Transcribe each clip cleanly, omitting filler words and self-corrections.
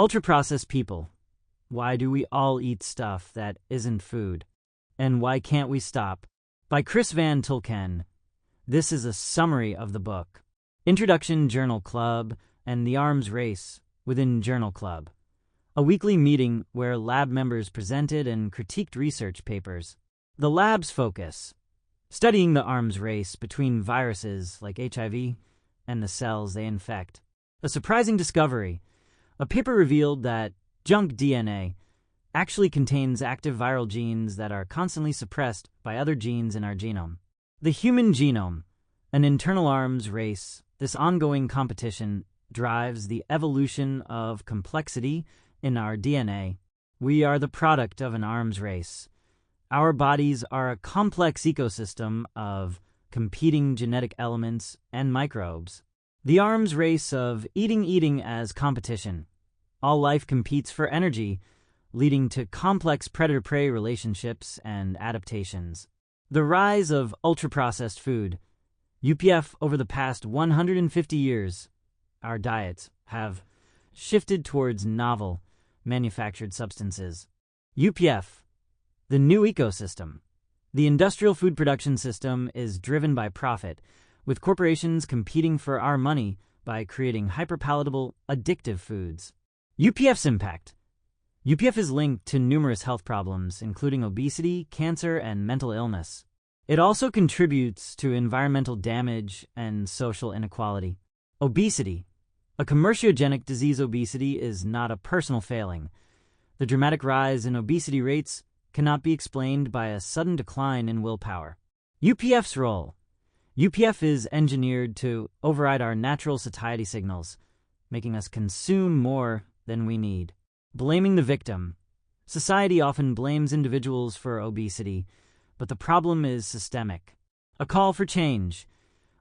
Ultra-processed people. Why do we all eat stuff that isn't food? And why can't we stop? By Chris Van Tulken. This is a summary of the book. Introduction Journal Club and the Arms Race within Journal Club. A weekly meeting where lab members presented and critiqued research papers. The lab's focus. Studying the arms race between viruses like HIV and the cells they infect. A surprising discovery. A paper revealed that junk DNA actually contains active viral genes that are constantly suppressed by other genes in our genome. The human genome, an internal arms race, this ongoing competition drives the evolution of complexity in our DNA. We are the product of an arms race. Our bodies are a complex ecosystem of competing genetic elements and microbes. The arms race of eating as competition. All life competes for energy, leading to complex predator-prey relationships and adaptations. The rise of ultra-processed food. UPF over the past 150 years, our diets have shifted towards novel, manufactured substances. UPF, the new ecosystem. The industrial food production system is driven by profit, with corporations competing for our money by creating hyperpalatable, addictive foods. UPF's impact. UPF is linked to numerous health problems, including obesity, cancer, and mental illness. It also contributes to environmental damage and social inequality. Obesity. A commerciogenic disease. Obesity is not a personal failing. The dramatic rise in obesity rates cannot be explained by a sudden decline in willpower. UPF's role. UPF is engineered to override our natural satiety signals, making us consume more than we need. Blaming the victim. Society often blames individuals for obesity, but the problem is systemic. A call for change.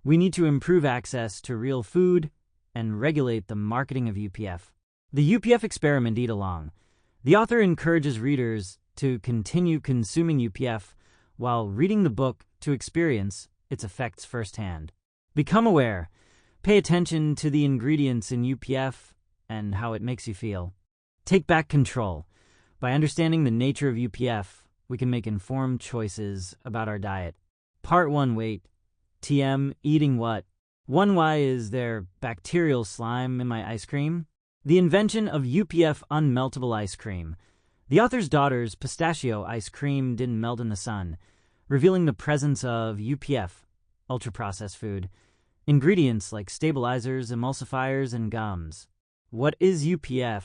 We need to improve access to real food and regulate the marketing of UPF. The UPF experiment. Eat along. The author encourages readers to continue consuming UPF while reading the book to experience its effects firsthand. Become aware. Pay attention to the ingredients in UPF and how it makes you feel. Take back control. By understanding the nature of UPF, we can make informed choices about our diet. Part 1. Weight. TM. Eating what? 1. Why is there bacterial slime in my ice cream? The invention of UPF unmeltable ice cream. The author's daughter's pistachio ice cream didn't melt in the sun, revealing the presence of UPF, ultra-processed food, ingredients like stabilizers, emulsifiers, and gums. What is UPF?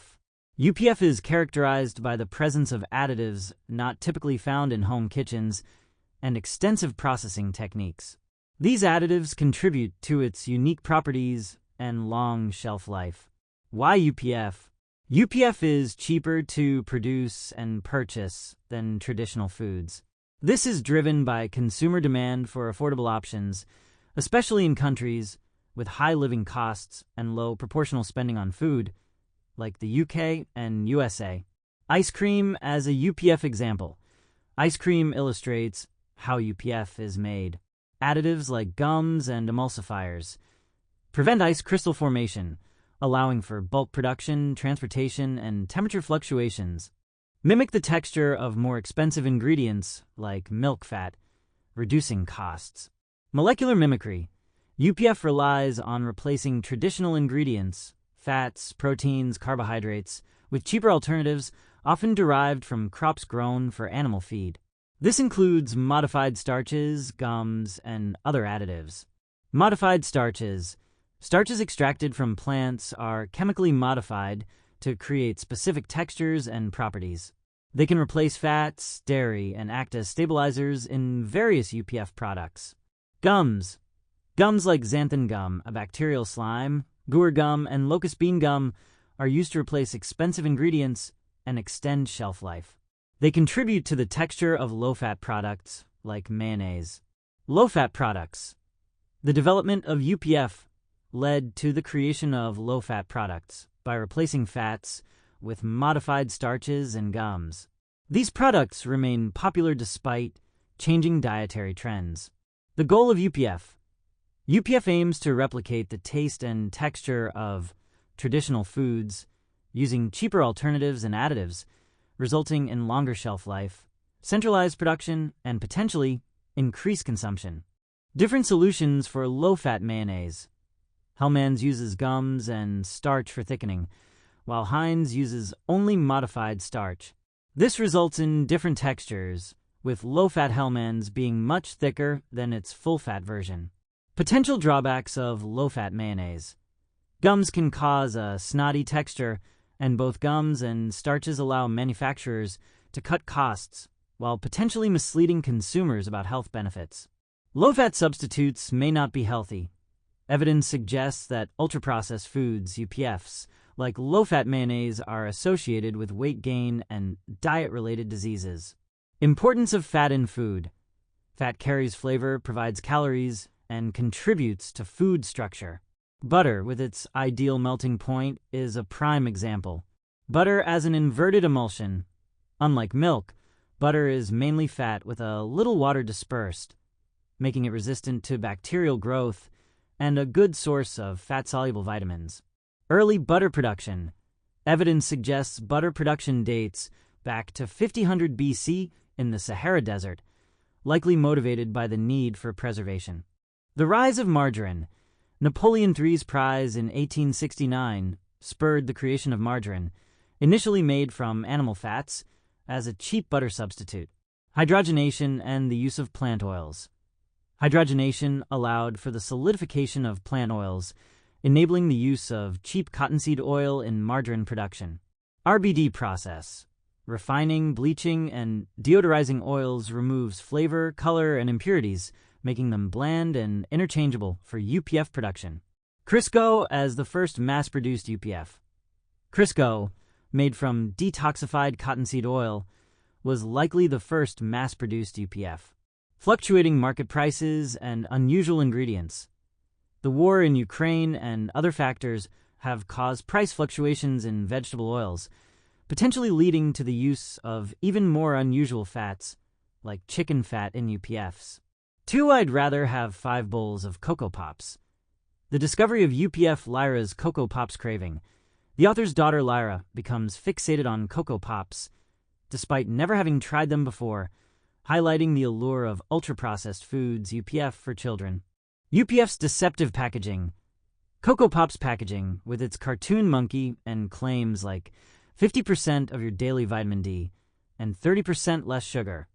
UPF is characterized by the presence of additives not typically found in home kitchens and extensive processing techniques. These additives contribute to its unique properties and long shelf life. Why UPF? UPF is cheaper to produce and purchase than traditional foods. This is driven by consumer demand for affordable options, especially in countries with high living costs and low proportional spending on food, like the UK and USA. Ice cream as a UPF example. Ice cream illustrates how UPF is made. Additives like gums and emulsifiers prevent ice crystal formation, allowing for bulk production, transportation, and temperature fluctuations. Mimic the texture of more expensive ingredients like milk fat, reducing costs. Molecular mimicry. UPF relies on replacing traditional ingredients, fats, proteins, carbohydrates, with cheaper alternatives often derived from crops grown for animal feed. This includes modified starches, gums, and other additives. Modified starches. Starches extracted from plants are chemically modified to create specific textures and properties. They can replace fats, dairy, and act as stabilizers in various UPF products. Gums. Gums like xanthan gum, a bacterial slime, guar gum, and locust bean gum are used to replace expensive ingredients and extend shelf life. They contribute to the texture of low-fat products like mayonnaise. Low-fat products. The development of UPF led to the creation of low-fat products by replacing fats with modified starches and gums. These products remain popular despite changing dietary trends. The goal of UPF. UPF aims to replicate the taste and texture of traditional foods using cheaper alternatives and additives, resulting in longer shelf life, centralized production, and potentially increased consumption. Different solutions for low-fat mayonnaise. Hellmann's uses gums and starch for thickening, while Heinz uses only modified starch. This results in different textures, with low-fat Hellmann's being much thicker than its full-fat version. Potential drawbacks of low-fat mayonnaise. Gums can cause a snotty texture, and both gums and starches allow manufacturers to cut costs while potentially misleading consumers about health benefits. Low-fat substitutes may not be healthy. Evidence suggests that ultra-processed foods, UPFs, like low-fat mayonnaise are associated with weight gain and diet-related diseases. Importance of fat in food. Fat carries flavor, provides calories, and contributes to food structure. Butter, with its ideal melting point, is a prime example. Butter as an inverted emulsion. Unlike milk, butter is mainly fat with a little water dispersed, making it resistant to bacterial growth and a good source of fat-soluble vitamins. Early butter production. Evidence suggests butter production dates back to 5000 BC in the Sahara Desert, likely motivated by the need for preservation. The rise of margarine. Napoleon III's prize in 1869 spurred the creation of margarine, initially made from animal fats, as a cheap butter substitute. Hydrogenation and the use of plant oils. Hydrogenation allowed for the solidification of plant oils, enabling the use of cheap cottonseed oil in margarine production. RBD process. Refining, bleaching, and deodorizing oils removes flavor, color, and impurities, making them bland and interchangeable for UPF production. Crisco as the first mass-produced UPF. Crisco, made from detoxified cottonseed oil, was likely the first mass-produced UPF. Fluctuating market prices and unusual ingredients. The war in Ukraine and other factors have caused price fluctuations in vegetable oils, potentially leading to the use of even more unusual fats, like chicken fat in UPFs. 2. I'd rather have 5 bowls of Cocoa Pops. The discovery of UPF Lyra's Cocoa Pops craving. The author's daughter Lyra becomes fixated on Cocoa Pops, despite never having tried them before, highlighting the allure of ultra-processed foods, UPF for children. UPF's deceptive packaging. Cocoa Pops packaging, with its cartoon monkey and claims like 50% of your daily vitamin D and 30% less sugar,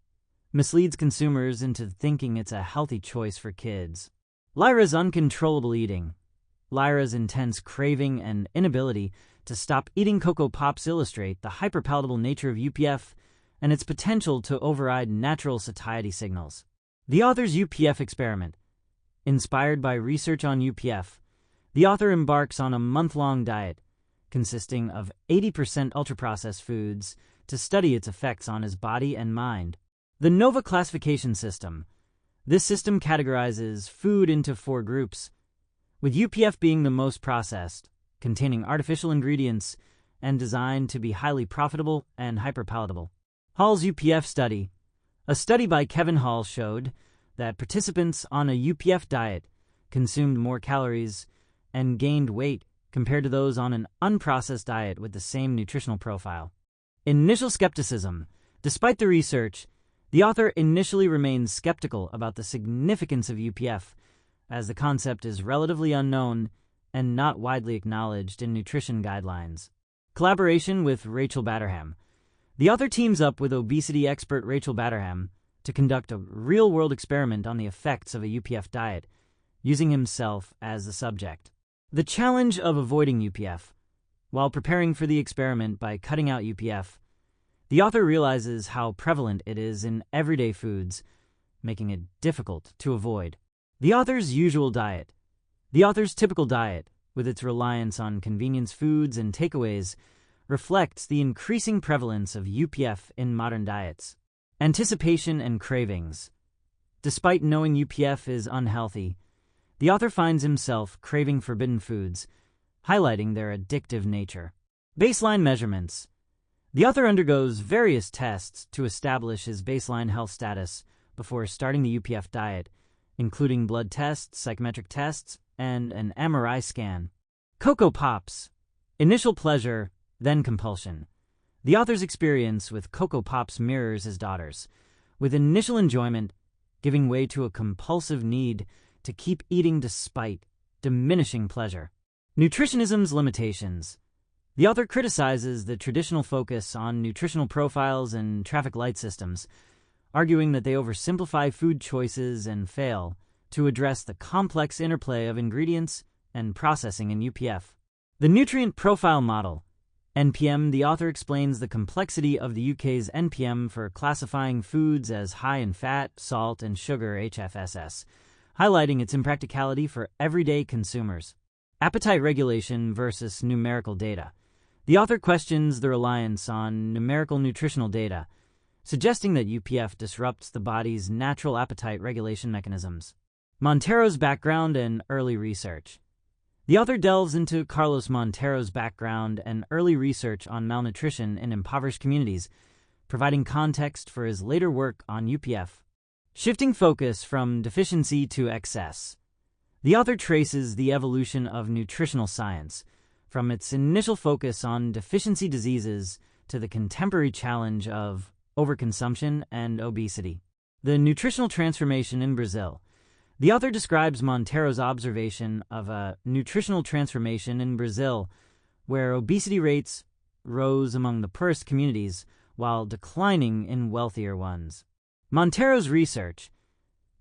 misleads consumers into thinking it's a healthy choice for kids. Lyra's uncontrollable eating. Lyra's intense craving and inability to stop eating Cocoa Pops illustrate the hyperpalatable nature of UPF and its potential to override natural satiety signals. The author's UPF experiment. Inspired by research on UPF, the author embarks on a month-long diet consisting of 80% ultra-processed foods to study its effects on his body and mind. The NOVA classification system. This system categorizes food into 4 groups, with UPF being the most processed, containing artificial ingredients, and designed to be highly profitable and hyperpalatable. Hall's UPF study. A study by Kevin Hall showed that participants on a UPF diet consumed more calories and gained weight compared to those on an unprocessed diet with the same nutritional profile. Initial skepticism. Despite the research, the author initially remains skeptical about the significance of UPF, as the concept is relatively unknown and not widely acknowledged in nutrition guidelines. Collaboration with Rachel Batterham. The author teams up with obesity expert Rachel Batterham to conduct a real-world experiment on the effects of a UPF diet, using himself as the subject. The challenge of avoiding UPF. While preparing for the experiment by cutting out UPF, the author realizes how prevalent it is in everyday foods, making it difficult to avoid. The author's usual diet. The author's typical diet, with its reliance on convenience foods and takeaways, reflects the increasing prevalence of UPF in modern diets. Anticipation and cravings. Despite knowing UPF is unhealthy, the author finds himself craving forbidden foods, highlighting their addictive nature. Baseline measurements. The author undergoes various tests to establish his baseline health status before starting the UPF diet, including blood tests, psychometric tests, and an MRI scan. Cocoa Pops. Initial pleasure then compulsion. The author's experience with Cocoa Pops mirrors his daughter's, with initial enjoyment giving way to a compulsive need to keep eating despite diminishing pleasure. Nutritionism's limitations. The author criticizes the traditional focus on nutritional profiles and traffic light systems, arguing that they oversimplify food choices and fail to address the complex interplay of ingredients and processing in UPF. The Nutrient Profile Model, NPM. The author explains the complexity of the UK's NPM for classifying foods as high in fat, salt, and sugar HFSS, highlighting its impracticality for everyday consumers. Appetite regulation versus numerical data. The author questions the reliance on numerical nutritional data, suggesting that UPF disrupts the body's natural appetite regulation mechanisms. Montero's background and early research. The author delves into Carlos Montero's background and early research on malnutrition in impoverished communities, providing context for his later work on UPF. Shifting focus from deficiency to excess. The author traces the evolution of nutritional science, from its initial focus on deficiency diseases to the contemporary challenge of overconsumption and obesity. The nutritional transformation in Brazil. The author describes Montero's observation of a nutritional transformation in Brazil where obesity rates rose among the poorest communities while declining in wealthier ones. Montero's research.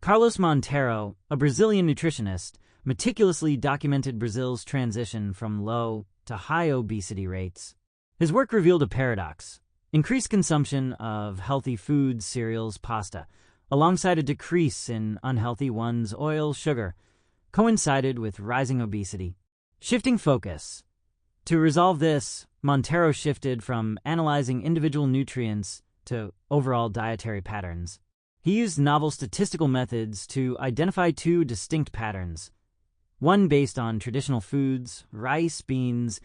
Carlos Monteiro, a Brazilian nutritionist, meticulously documented Brazil's transition from low to high obesity rates. His work revealed a paradox: increased consumption of healthy foods, cereals, pasta, alongside a decrease in unhealthy ones, oil, sugar, coincided with rising obesity. Shifting focus. To resolve this, Monteiro shifted from analyzing individual nutrients to overall dietary patterns. He used novel statistical methods to identify two distinct patterns, one based on traditional foods, rice, beans,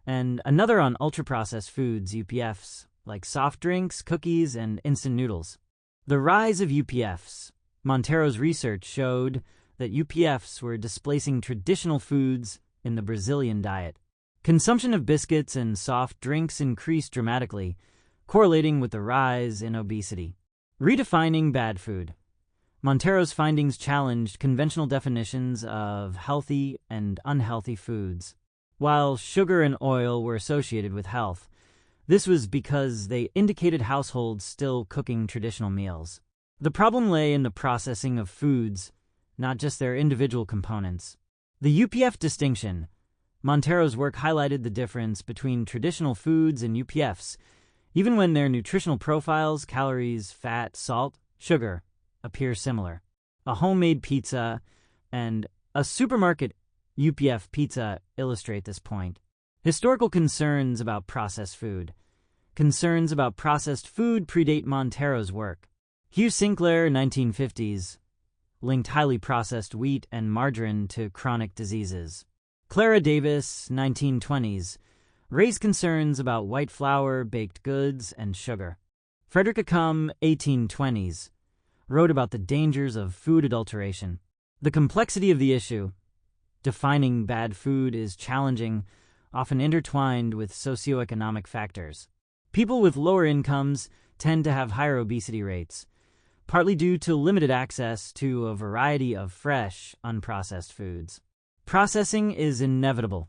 and another on ultra-processed foods, UPFs, like soft drinks, cookies, and instant noodles. The rise of UPFs. Montero's research showed that UPFs were displacing traditional foods in the Brazilian diet. Consumption of biscuits and soft drinks increased dramatically, correlating with the rise in obesity. Redefining bad food. Montero's findings challenged conventional definitions of healthy and unhealthy foods. While sugar and oil were associated with health, this was because they indicated households still cooking traditional meals. The problem lay in the processing of foods, not just their individual components. The UPF distinction. Montero's work highlighted the difference between traditional foods and UPFs, even when their nutritional profiles, calories, fat, salt, sugar, appear similar. A homemade pizza and a supermarket UPF pizza illustrate this point. Historical concerns about processed food. Concerns about processed food predate Montero's work. Hugh Sinclair, 1950s, linked highly processed wheat and margarine to chronic diseases. Clara Davis, 1920s, raised concerns about white flour, baked goods, and sugar. Frederick Acum, 1820s, wrote about the dangers of food adulteration. The complexity of the issue. Defining bad food is challenging, often intertwined with socioeconomic factors. People with lower incomes tend to have higher obesity rates, partly due to limited access to a variety of fresh, unprocessed foods. Processing is inevitable.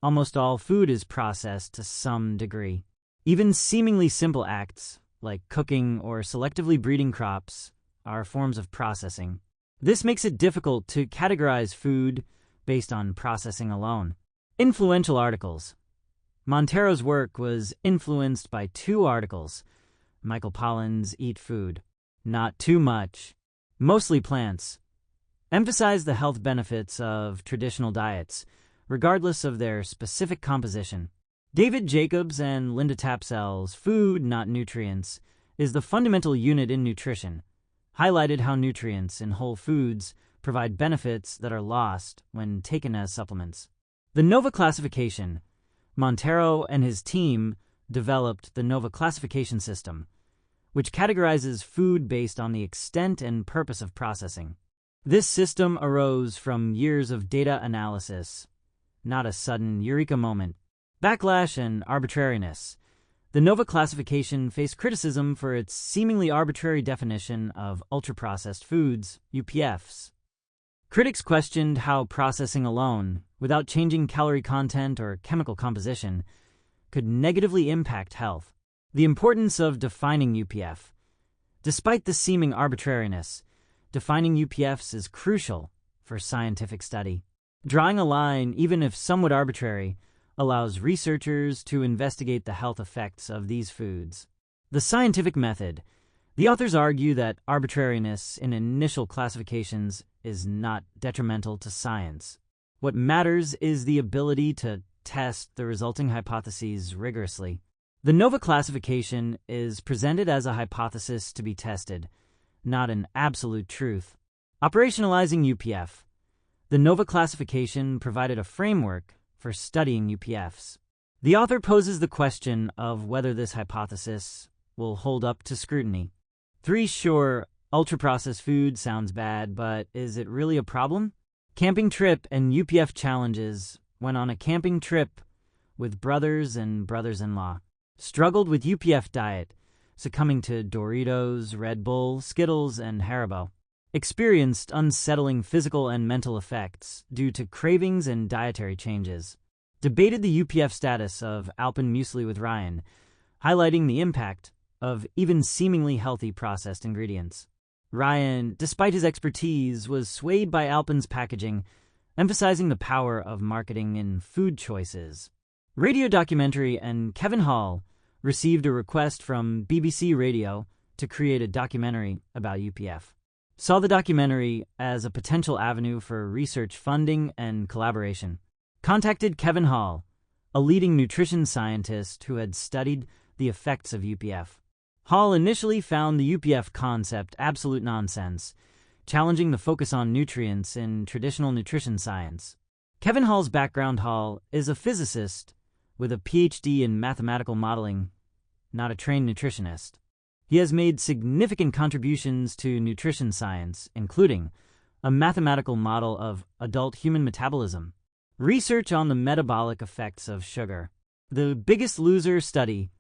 Almost all food is processed to some degree. Even seemingly simple acts, like cooking or selectively breeding crops, are forms of processing. This makes it difficult to categorize food based on processing alone. Influential articles. Montero's work was influenced by two articles: Michael Pollan's Eat Food, Not Too Much, Mostly Plants, emphasize the health benefits of traditional diets, regardless of their specific composition. David Jacobs and Linda Tapsell's Food, Not Nutrients is the fundamental unit in nutrition, highlighted how nutrients in whole foods provide benefits that are lost when taken as supplements. The NOVA classification. Montero and his team developed the NOVA classification system, which categorizes food based on the extent and purpose of processing. This system arose from years of data analysis, not a sudden eureka moment. Backlash and arbitrariness. The NOVA classification faced criticism for its seemingly arbitrary definition of ultra-processed foods, UPFs. Critics questioned how processing alone, without changing calorie content or chemical composition, could negatively impact health. The importance of defining UPF. Despite the seeming arbitrariness, defining UPFs is crucial for scientific study. Drawing a line, even if somewhat arbitrary, allows researchers to investigate the health effects of these foods. The scientific method. The authors argue that arbitrariness in initial classifications is not detrimental to science. What matters is the ability to test the resulting hypotheses rigorously. The NOVA classification is presented as a hypothesis to be tested, not an absolute truth. Operationalizing UPF. The NOVA classification provided a framework for studying UPFs. The author poses the question of whether this hypothesis will hold up to scrutiny. 3. Sure, ultra-processed food sounds bad, but is it really a problem? Camping trip and UPF challenges. Went on a camping trip with brothers and brothers-in-law. Struggled with UPF diet, succumbing to Doritos, Red Bull, Skittles, and Haribo. Experienced unsettling physical and mental effects due to cravings and dietary changes. Debated the UPF status of Alpenmuesli with Ryan, highlighting the impact of even seemingly healthy processed ingredients. Ryan, despite his expertise, was swayed by Alpen's packaging, emphasizing the power of marketing in food choices. Radio documentary and Kevin Hall received a request from BBC Radio to create a documentary about UPF. Saw the documentary as a potential avenue for research funding and collaboration. Contacted Kevin Hall, a leading nutrition scientist who had studied the effects of UPF. Hall initially found the UPF concept absolute nonsense, challenging the focus on nutrients in traditional nutrition science. Kevin Hall's background. Hall is a physicist with a PhD in mathematical modeling, not a trained nutritionist. He has made significant contributions to nutrition science, including a mathematical model of adult human metabolism, research on the metabolic effects of sugar, The Biggest Loser study,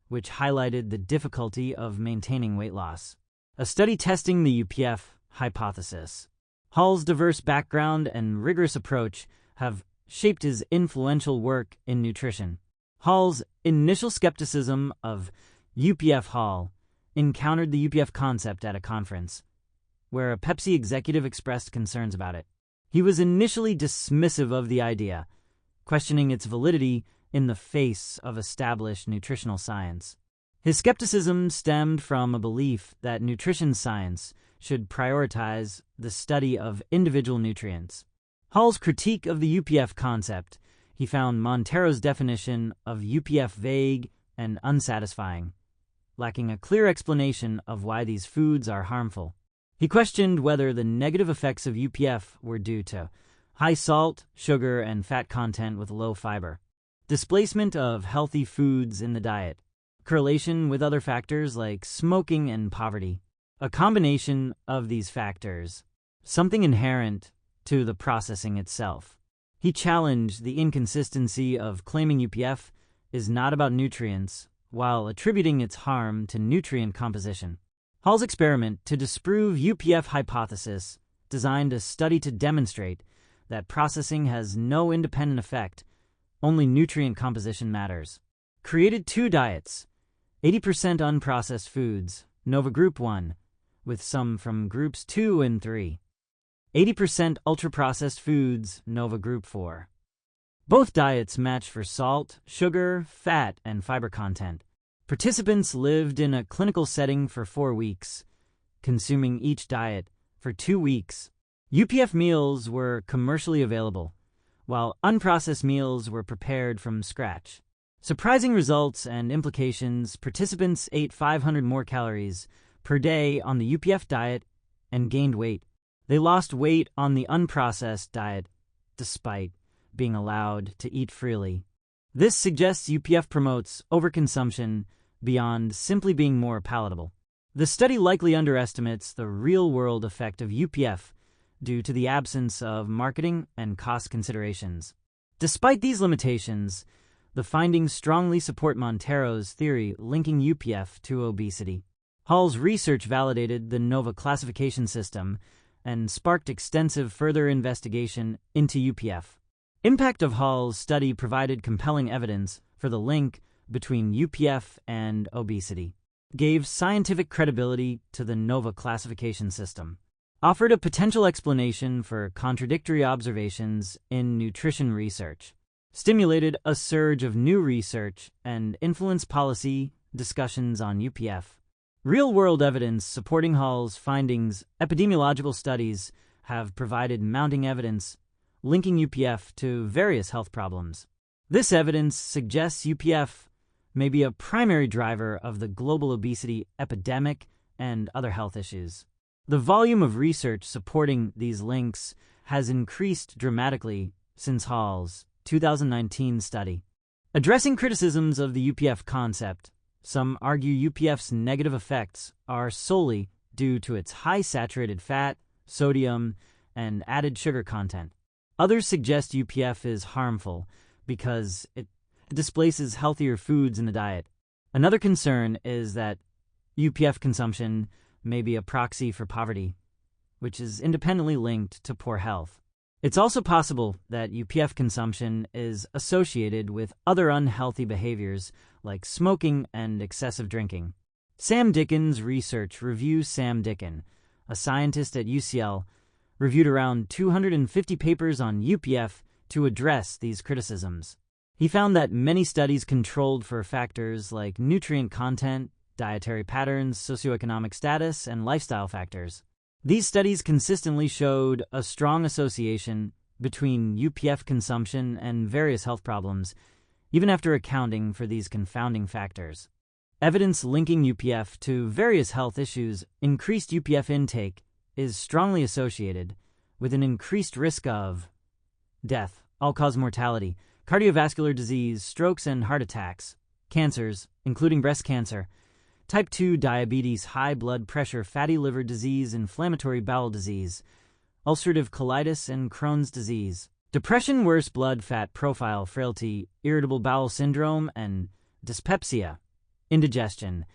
which highlighted the difficulty of maintaining weight loss, a study testing the UPF hypothesis. Hall's diverse background and rigorous approach have shaped his influential work in nutrition. Hall's initial skepticism of UPF. Hall encountered the UPF concept at a conference, where a Pepsi executive expressed concerns about it. He was initially dismissive of the idea, questioning its validity in the face of established nutritional science. His skepticism stemmed from a belief that nutrition science should prioritize the study of individual nutrients. Hall's critique of the UPF concept. He found Montero's definition of UPF vague and unsatisfying, lacking a clear explanation of why these foods are harmful. He questioned whether the negative effects of UPF were due to high salt, sugar, and fat content with low fiber, displacement of healthy foods in the diet, correlation with other factors like smoking and poverty, a combination of these factors, something inherent to the processing itself. He challenged the inconsistency of claiming UPF is not about nutrients while attributing its harm to nutrient composition. Hall's experiment to disprove UPF hypothesis, designed a study to demonstrate that processing has no independent effect, only nutrient composition matters. Created 2 diets, 80% unprocessed foods, NOVA Group 1, with some from Groups 2 and 3. 80% ultra-processed foods, NOVA Group 4. Both diets matched for salt, sugar, fat, and fiber content. Participants lived in a clinical setting for 4 weeks, consuming each diet for 2 weeks. UPF meals were commercially available, while unprocessed meals were prepared from scratch. Surprising results and implications. Participants ate 500 more calories per day on the UPF diet and gained weight. They lost weight on the unprocessed diet, despite being allowed to eat freely. This suggests UPF promotes overconsumption beyond simply being more palatable. The study likely underestimates the real-world effect of UPF due to the absence of marketing and cost considerations. Despite these limitations, The findings strongly support Montero's theory linking UPF to obesity. Hall's research validated the NOVA classification system and sparked extensive further investigation into UPF. Impact of Hall's study provided compelling evidence for the link between UPF and obesity, gave scientific credibility to the NOVA classification system, offered a potential explanation for contradictory observations in nutrition research, stimulated a surge of new research, and influenced policy discussions on UPF. Real-world evidence supporting Hall's findings, epidemiological studies have provided mounting evidence linking UPF to various health problems. This evidence suggests UPF may be a primary driver of the global obesity epidemic and other health issues. The volume of research supporting these links has increased dramatically since Hall's 2019 study. Addressing criticisms of the UPF concept, some argue UPF's negative effects are solely due to its high saturated fat, sodium, and added sugar content. Others suggest UPF is harmful because it displaces healthier foods in the diet. Another concern is that UPF consumption may be a proxy for poverty, which is independently linked to poor health. It's also possible that UPF consumption is associated with other unhealthy behaviors like smoking and excessive drinking. Sam Dickens Research Review. Sam Dickens, a scientist at UCL, reviewed around 250 papers on UPF to address these criticisms. He found that many studies controlled for factors like nutrient content, dietary patterns, socioeconomic status, and lifestyle factors. These studies consistently showed a strong association between UPF consumption and various health problems, even after accounting for these confounding factors. Evidence linking UPF to various health issues, increased UPF intake, is strongly associated with an increased risk of death, all-cause mortality, cardiovascular disease, strokes and heart attacks, cancers, including breast cancer, type 2 diabetes, high blood pressure, fatty liver disease, inflammatory bowel disease, ulcerative colitis and Crohn's disease, depression, worse blood fat profile, frailty, irritable bowel syndrome, and dyspepsia, indigestion,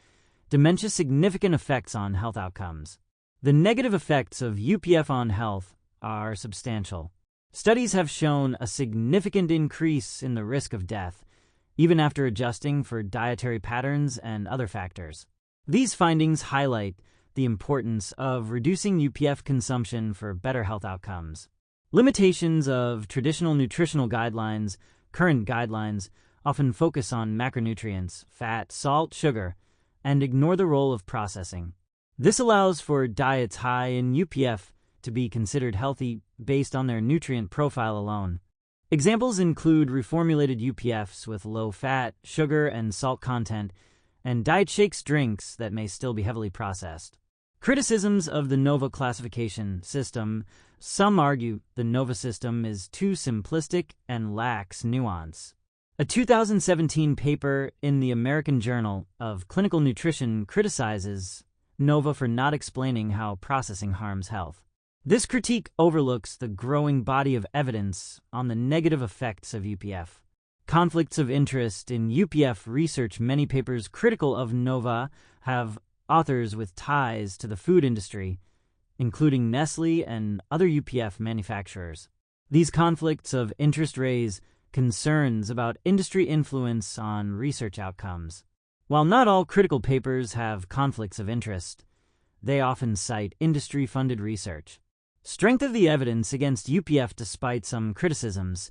dementia. Significant effects on health outcomes. The negative effects of UPF on health are substantial. Studies have shown a significant increase in the risk of death, even after adjusting for dietary patterns and other factors. These findings highlight the importance of reducing UPF consumption for better health outcomes. Limitations of traditional nutritional guidelines. Current guidelines often focus on macronutrients, fat, salt, sugar, and ignore the role of processing. This allows for diets high in UPF to be considered healthy based on their nutrient profile alone. Examples include reformulated UPFs with low fat, sugar, and salt content, and diet shakes drinks that may still be heavily processed. Criticisms of the NOVA classification system. Some argue the NOVA system is too simplistic and lacks nuance. A 2017 paper in the American Journal of Clinical Nutrition criticizes NOVA for not explaining how processing harms health. This critique overlooks the growing body of evidence on the negative effects of UPF. Conflicts of interest in UPF research. Many papers critical of NOVA have authors with ties to the food industry, including Nestle and other UPF manufacturers. These conflicts of interest raise concerns about industry influence on research outcomes. While not all critical papers have conflicts of interest, they often cite industry-funded research. Strength of the evidence against UPF. Despite some criticisms,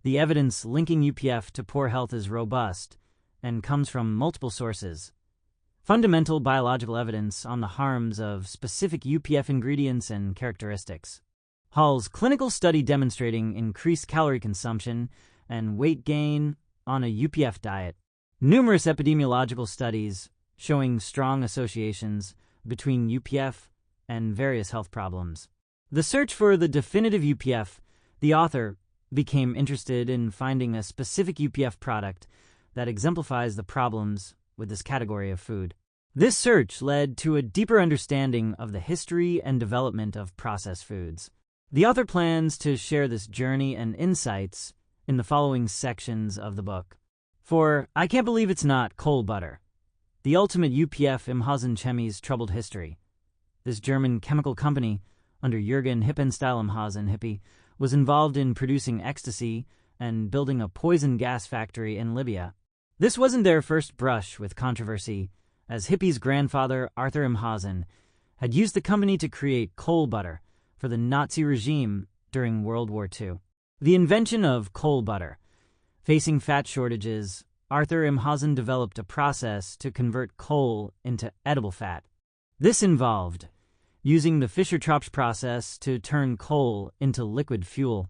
the evidence linking UPF to poor health is robust and comes from multiple sources. Fundamental biological evidence on the harms of specific UPF ingredients and characteristics. Hall's clinical study demonstrating increased calorie consumption and weight gain on a UPF diet. Numerous epidemiological studies showing strong associations between UPF and various health problems. The search for the definitive UPF. The author became interested in finding a specific UPF product that exemplifies the problems with this category of food. This search led to a deeper understanding of the history and development of processed foods. The author plans to share this journey and insights in the following sections of the book. For I Can't Believe It's Not Coal Butter, the ultimate UPF Imhosen Chemie's troubled history. This German chemical company, under Jürgen Hippenstall Imhosen Hippie, was involved in producing ecstasy and building a poison gas factory in Libya. This wasn't their first brush with controversy, as Hippie's grandfather, Arthur Imhosen, had used the company to create coal butter for the Nazi regime during World War II. The invention of coal butter. Facing fat shortages, Arthur Imhosen developed a process to convert coal into edible fat. This involved using the Fischer-Tropsch process to turn coal into liquid fuel,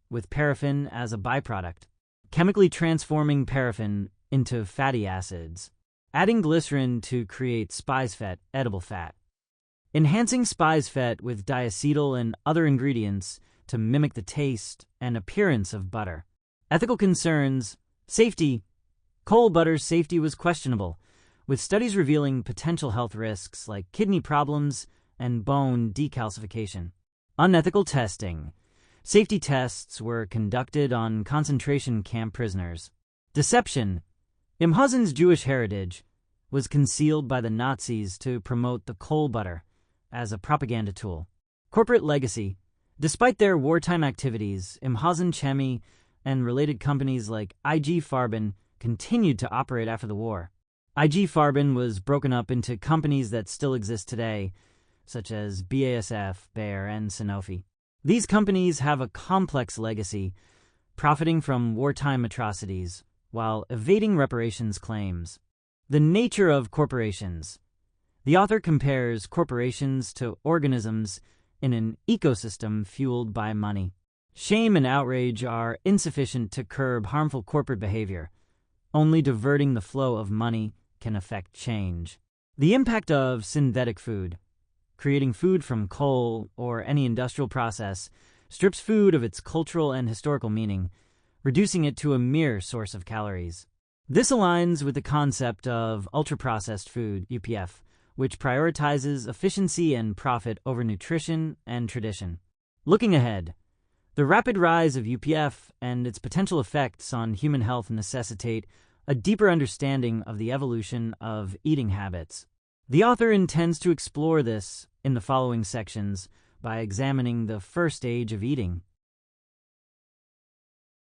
with paraffin as a byproduct, chemically transforming paraffin into fatty acids, adding glycerin to create Speisfett, edible fat, enhancing Speisfett with diacetyl and other ingredients to mimic the taste and appearance of butter. Ethical concerns, safety. Coal butter's safety was questionable, with studies revealing potential health risks like kidney problems and bone decalcification. Unethical testing. Safety tests were conducted on concentration camp prisoners. Deception. Imhosen's Jewish heritage was concealed by the Nazis to promote the coal butter as a propaganda tool. Corporate legacy. Despite their wartime activities, Imhosen Chemie and related companies like IG Farben continued to operate after the war. IG Farben was broken up into companies that still exist today, such as BASF, Bayer, and Sanofi. These companies have a complex legacy, profiting from wartime atrocities while evading reparations claims. The nature of corporations. The author compares corporations to organisms in an ecosystem fueled by money. Shame and outrage are insufficient to curb harmful corporate behavior. Only diverting the flow of money can affect change. The impact of synthetic food. Creating food from coal or any industrial process strips food of its cultural and historical meaning, reducing it to a mere source of calories. This aligns with the concept of ultra-processed food, UPF, which prioritizes efficiency and profit over nutrition and tradition. Looking ahead, the rapid rise of UPF and its potential effects on human health necessitate a deeper understanding of the evolution of eating habits. The author intends to explore this in the following sections by examining the first stage of eating,